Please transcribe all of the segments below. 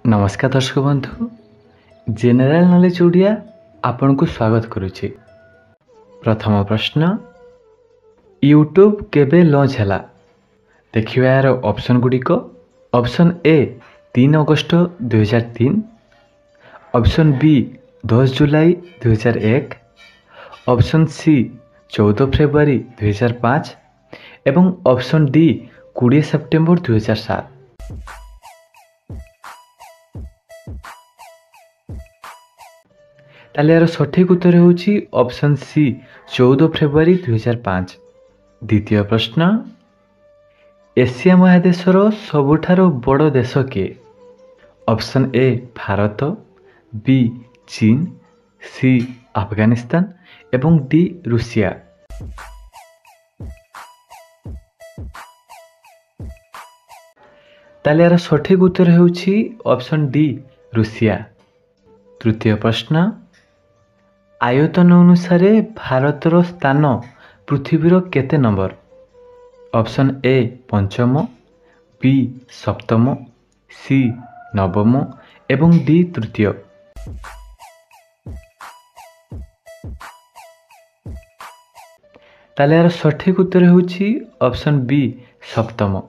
नमस्कार दर्शक बंधु जेनेराल नॉलेज ओडिया आपन को स्वागत करुछि। प्रथम प्रश्न यूट्यूब केबे लॉन्च हला देखिबा यार ऑप्शन गुडिको। ऑप्शन ए 3 अगस्त 2003, ऑप्शन बी 10 जुलाई 2001, ऑप्शन सी 14 फरवरी 2005 एवं ऑप्शन डी 20 सेप्टेम्बर 2007। ताले यार सठिक उत्तर होची ऑप्शन सी 14 फरवरी 2005। द्वितीय प्रश्न एशिया महादेशर सबुठारो बड़ देश के? ऑप्शन ए भारत, बी चीन, सी अफगानिस्तान एवं डी रूसिया। ताले यार सठिक उत्तर होची ऑप्शन डी रूसिया। तृतीय प्रश्न आयतन अनुसार भारतर स्थान पृथ्वीर केते नंबर? ऑप्शन ए पंचम, बी सप्तम, सी नवम एवं डी तृतीय। ताले यार सठिक उत्तर होची ऑप्शन बी सप्तम।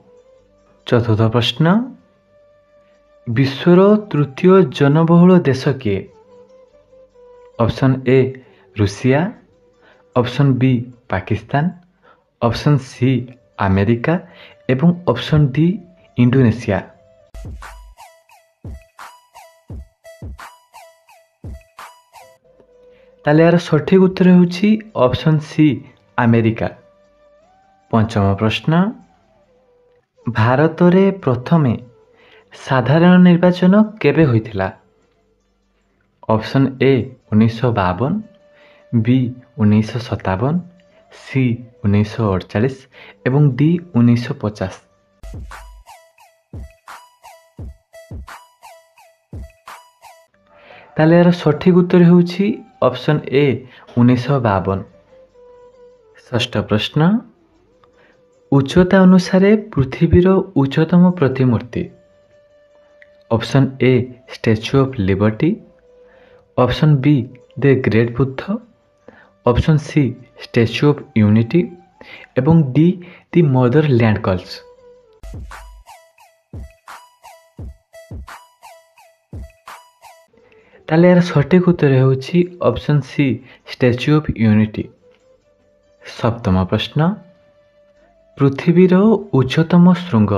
चतुर्थ प्रश्न विश्वर तृतीय जनबहुल देश के? ऑप्शन ए रूसिया, option B Pakistan, option C America एवं ऑप्शन डी इंडोनेशिया। ताले यार सठिक उत्तर होची ऑप्शन सी अमेरिका। पंचम प्रश्न भारत रे प्रथमे साधारण निर्वाचन केबे होइथिला? ऑप्शन ए 1952, बी 1957, सी 1948 एवं डी 1950। ताले यार सठिक उत्तर होची ऑप्शन ए 1952। षष्ठ प्रश्न उच्चता अनुसार पृथ्वीर उच्चतम प्रतिमूर्ति? Option A statue of liberty, option B the great Buddha, option C statue of unity एवं D the motherland calls. ताले यार सठिक उत्तर होची option C statue of unity. सप्तम प्रश्न पृथ्वीर उच्चतम शृंग?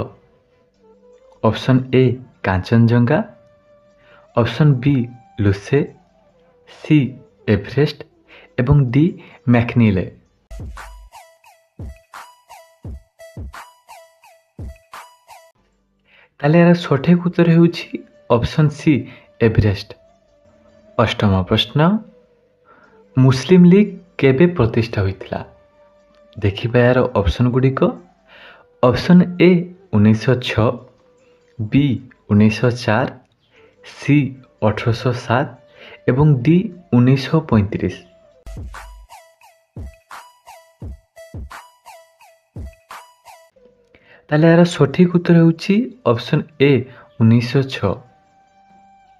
Option A Kanchenjunga, option B Lhotse, C Everest एवं डी मैकनीले। ताले यार सठिक उत्तर होची ऑप्शन सी एवरेस्ट। अष्टम प्रश्न मुस्लिम लीग केबे प्रतिष्ठा होइथिला? देखिबा यार ऑप्शन गुडिको। ऑप्शन ए 1906, बी 1904, सी 1807 एवं डी 1935। ताले यार सठिक उत्तर होची ऑप्शन ए 1906।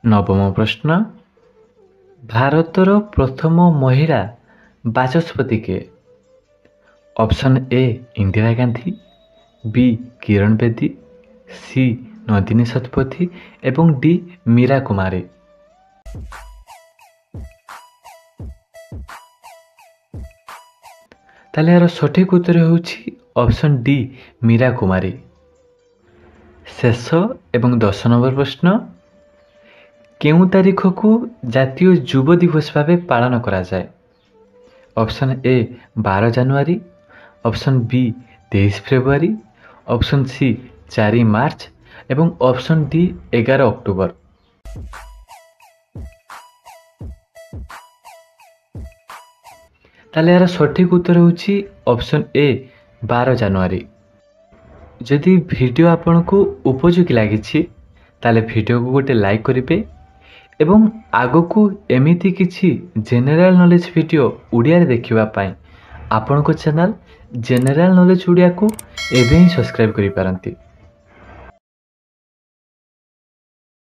नवम प्रश्न भारतर प्रथम महिला बाचस्पति के? Option A Indira Gandhi, B Kiran Bedi, C Nandini Satpathy एवं डी मीरा कुमारी। ताले यार सठिक उत्तर होची ऑप्शन डी मीरा कुमारी। शेष एवं 10 नंबर प्रश्न केउ तारीख को जातीय युव दिवस भावे पालन करा जाए? ऑप्शन ए 12 जनवरी, ऑप्शन बी 23 फरवरी, ऑप्शन सी 4 मार्च एवं ऑप्शन डी 11 अक्टोबर। ताले यार सठिक उत्तर होची ऑप्शन ए 12 जनवरी। जदि वीडियो आपन को उपयोगी लागिछि ताले वीडियो को गोटे लाइक करिवे एवं आगो को एमिति किछि जेनेराल नॉलेज वीडियो उड़िया रे देखिबा पाई आपन को चैनल जेनेराल नॉलेज उड़िया को एबे ही सब्सक्राइब करि पारंती।